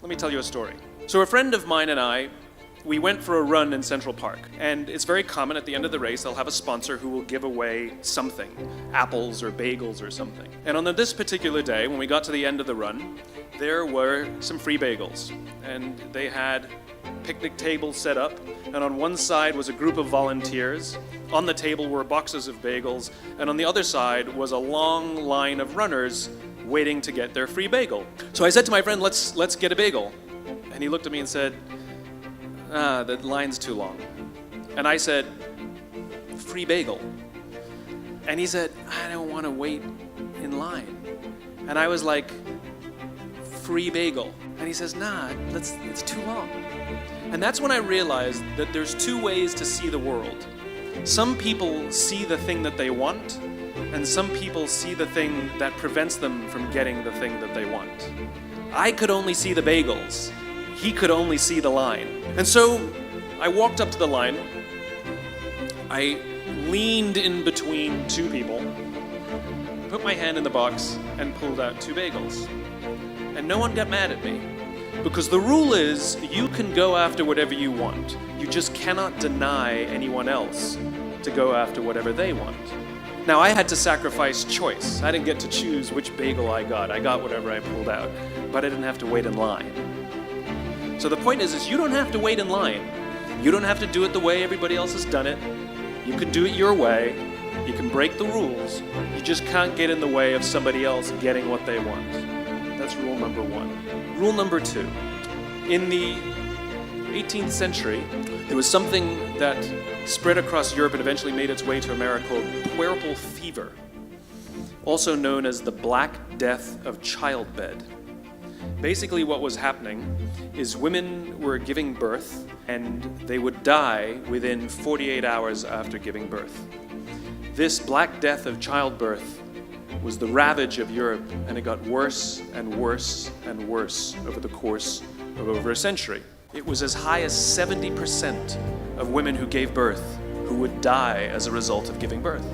Let me tell you a story. So a friend of mine and I, we went for a run in Central Park, and it's very common at the end of the race, they'll have a sponsor who will give away something, apples or bagels or something. And on this particular day, when we got to the end of the run, there were some free bagels, and they had picnic tables set up, and on one side was a group of volunteers. On the table were boxes of bagels, and on the other side was a long line of runners waiting to get their free bagel. So I said to my friend, let's get a bagel. And he looked at me and said, the line's too long. And I said, free bagel. And he said, I don't want to wait in line. And I was like, free bagel. And he says, it's too long. And that's when I realized that there's two ways to see the world. Some people see the thing that they want, and some people see the thing that prevents them from getting the thing that they want. I could only see the bagels. He could only see the line. And so I walked up to the line. I leaned in between two people, put my hand in the box, and pulled out two bagels. And no one got mad at me, because the rule is you can go after whatever you want. You just cannot deny anyone else to go after whatever they want. Now, I had to sacrifice choice. I didn't get to choose which bagel I got. I got whatever I pulled out, but I didn't have to wait in line. So the point is you don't have to wait in line. You don't have to do it the way everybody else has done it. You can do it your way. You can break the rules. You just can't get in the way of somebody else getting what they want. That's rule number one. Rule number two. In the 18th century, there was something that spread across Europe and eventually made its way to America called puerperal fever, also known as the Black Death of childbed. Basically what was happening is women were giving birth and they would die within 48 hours after giving birth. This Black Death of childbirth was the ravage of Europe, and it got worse and worse and worse over the course of over a century. It was as high as 70% of women who gave birth who would die as a result of giving birth.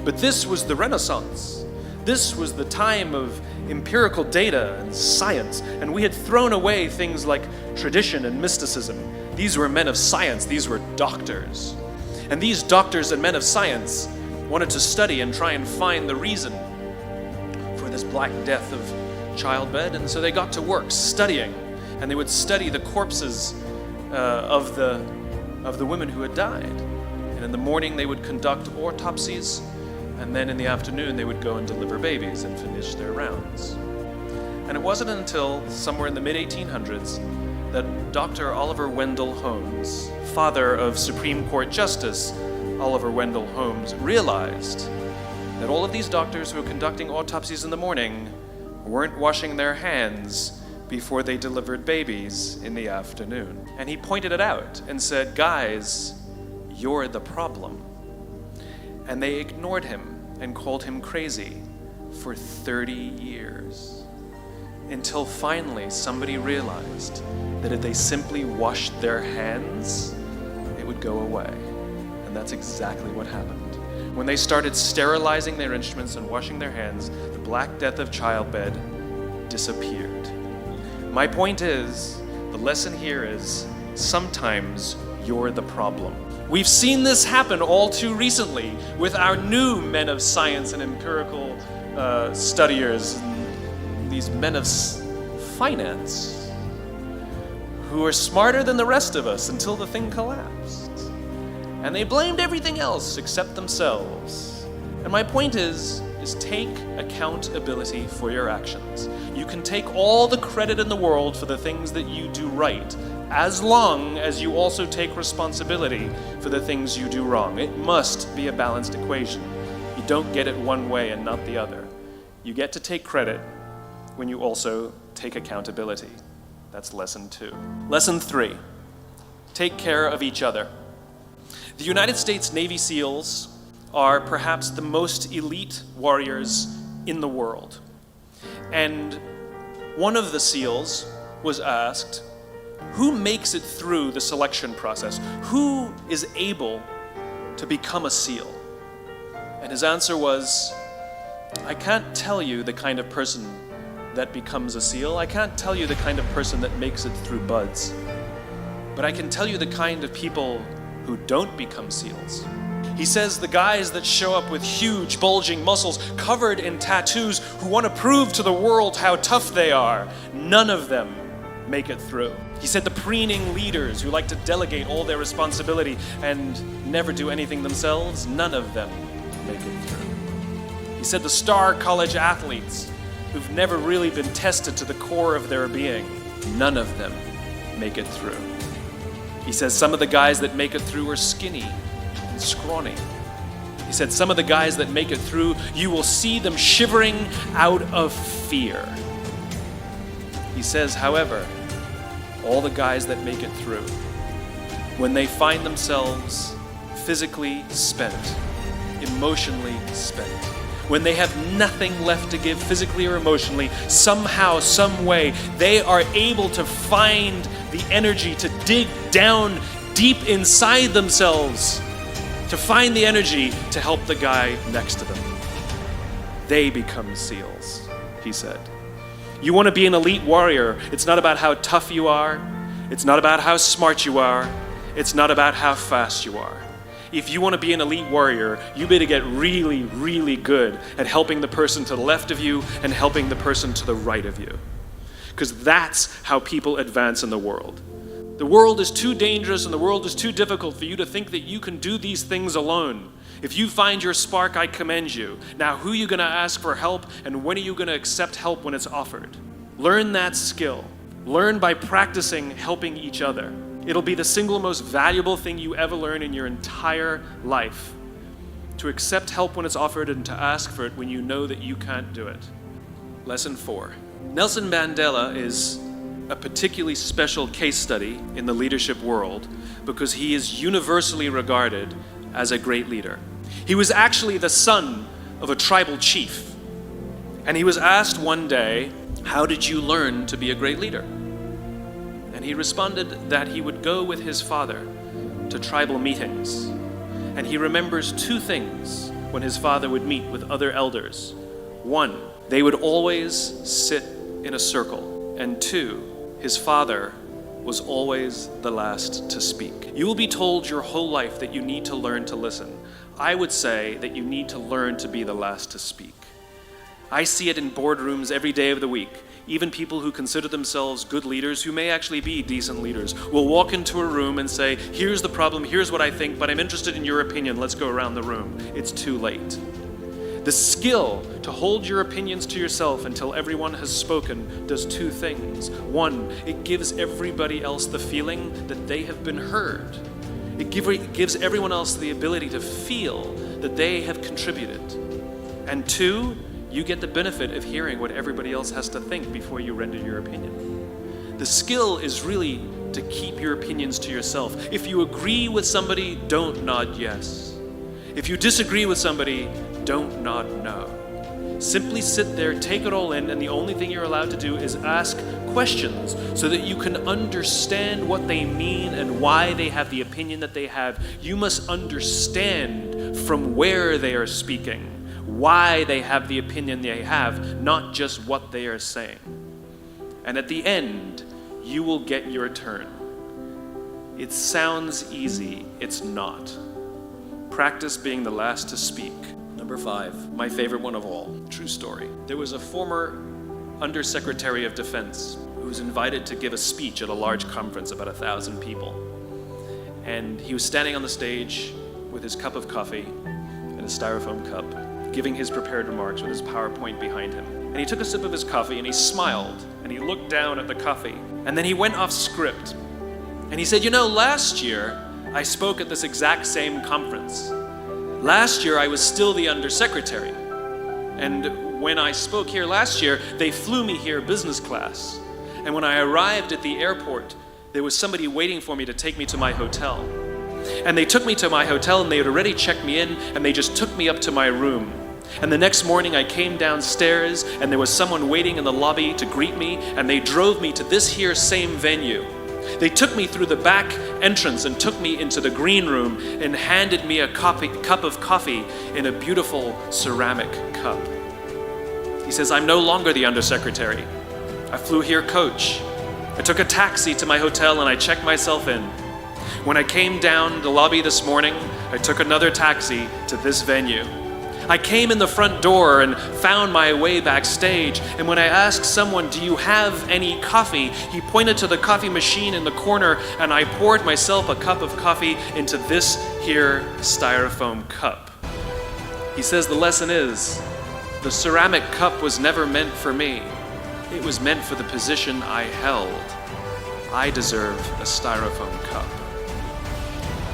But this was the Renaissance. This was the time of empirical data and science, and we had thrown away things like tradition and mysticism. These were men of science, these were doctors. And these doctors and men of science wanted to study and try and find the reason for this Black Death of childbed, and so they got to work studying, and they would study the corpses of the women who had died. And in the morning they would conduct autopsies, and then in the afternoon they would go and deliver babies and finish their rounds. And it wasn't until somewhere in the mid-1800s that Dr. Oliver Wendell Holmes, father of Supreme Court Justice Oliver Wendell Holmes, realized that all of these doctors who were conducting autopsies in the morning weren't washing their hands before they delivered babies in the afternoon. And he pointed it out and said, guys, you're the problem. And they ignored him and called him crazy for 30 years. Until finally somebody realized that if they simply washed their hands, it would go away. And that's exactly what happened. When they started sterilizing their instruments and washing their hands, the Black Death of childbed disappeared. My point is, the lesson here is, sometimes you're the problem. We've seen this happen all too recently with our new men of science and empirical studiers, and these men of finance, who are smarter than the rest of us until the thing collapsed. And they blamed everything else except themselves. And my point is take accountability for your actions. You can take all the credit in the world for the things that you do right, as long as you also take responsibility for the things you do wrong. It must be a balanced equation. You don't get it one way and not the other. You get to take credit when you also take accountability. That's lesson 2. Lesson 3, take care of each other. The United States Navy SEALs are perhaps the most elite warriors in the world. And one of the SEALs was asked, who makes it through the selection process? Who is able to become a SEAL? And his answer was, I can't tell you the kind of person that becomes a seal. I can't tell you the kind of person that makes it through buds. But I can tell you the kind of people who don't become seals. He says the guys that show up with huge, bulging muscles, covered in tattoos, who want to prove to the world how tough they are, none of them make it through. He said the preening leaders who like to delegate all their responsibility and never do anything themselves, none of them make it through. He said the star college athletes who've never really been tested to the core of their being, none of them make it through. He says some of the guys that make it through are skinny and scrawny. He said some of the guys that make it through, you will see them shivering out of fear. He says, however, all the guys that make it through, when they find themselves physically spent, emotionally spent, when they have nothing left to give physically or emotionally, somehow, some way, they are able to find the energy to dig down deep inside themselves, to find the energy to help the guy next to them. They become seals, he said. You want to be an elite warrior. It's not about how tough you are. It's not about how smart you are. It's not about how fast you are. If you want to be an elite warrior, you better get really, really good at helping the person to the left of you and helping the person to the right of you. Because that's how people advance in the world. The world is too dangerous and the world is too difficult for you to think that you can do these things alone. If you find your spark, I commend you. Now, who are you going to ask for help, and when are you going to accept help when it's offered? Learn that skill. Learn by practicing helping each other. It'll be the single most valuable thing you ever learn in your entire life. To accept help when it's offered and to ask for it when you know that you can't do it. Lesson 4. Nelson Mandela is a particularly special case study in the leadership world because he is universally regarded as a great leader. He was actually the son of a tribal chief. And he was asked one day, how did you learn to be a great leader? And he responded that he would go with his father to tribal meetings. And he remembers 2 things when his father would meet with other elders. 1, they would always sit in a circle. And 2, his father was always the last to speak. You will be told your whole life that you need to learn to listen. I would say that you need to learn to be the last to speak. I see it in boardrooms every day of the week. Even people who consider themselves good leaders, who may actually be decent leaders, will walk into a room and say, here's the problem, here's what I think, but I'm interested in your opinion, let's go around the room. It's too late. The skill to hold your opinions to yourself until everyone has spoken does 2 things. 1, it gives everybody else the feeling that they have been heard. It gives everyone else the ability to feel that they have contributed. And 2, you get the benefit of hearing what everybody else has to think before you render your opinion. The skill is really to keep your opinions to yourself. If you agree with somebody, don't nod yes. If you disagree with somebody, don't nod no. Simply sit there, take it all in, and the only thing you're allowed to do is ask questions so that you can understand what they mean and why they have the opinion that they have. You must understand from where they are speaking, why they have the opinion they have, not just what they are saying. And at the end, you will get your turn. It sounds easy, it's not. Practice being the last to speak. Number 5, my favorite one of all, true story. There was a former Undersecretary of Defense who was invited to give a speech at a large conference, about 1,000 people. And he was standing on the stage with his cup of coffee and a styrofoam cup, giving his prepared remarks with his PowerPoint behind him. And he took a sip of his coffee and he smiled and he looked down at the coffee. And then he went off script. And he said, last year I spoke at this exact same conference. Last year I was still the undersecretary. And when I spoke here last year, they flew me here business class. And when I arrived at the airport, there was somebody waiting for me to take me to my hotel. And they took me to my hotel and they had already checked me in and they just took me up to my room. And the next morning I came downstairs and there was someone waiting in the lobby to greet me and they drove me to this here same venue. They took me through the back entrance and took me into the green room and handed me a cup of coffee in a beautiful ceramic cup. He says, I'm no longer the undersecretary. I flew here coach. I took a taxi to my hotel and I checked myself in. When I came down the lobby this morning, I took another taxi to this venue. I came in the front door and found my way backstage, and when I asked someone, do you have any coffee? He pointed to the coffee machine in the corner, and I poured myself a cup of coffee into this here styrofoam cup. He says the lesson is, the ceramic cup was never meant for me. It was meant for the position I held. I deserve a styrofoam cup.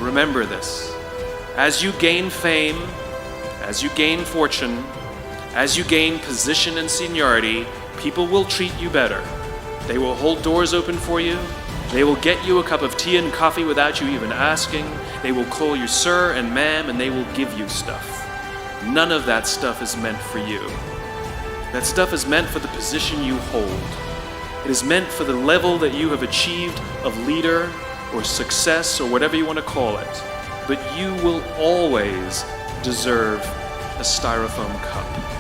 Remember this. As you gain fame, as you gain fortune, as you gain position and seniority, people will treat you better. They will hold doors open for you. They will get you a cup of tea and coffee without you even asking. They will call you sir and ma'am, and they will give you stuff. None of that stuff is meant for you. That stuff is meant for the position you hold. It is meant for the level that you have achieved of leader or success or whatever you want to call it. But you will always deserve a styrofoam cup.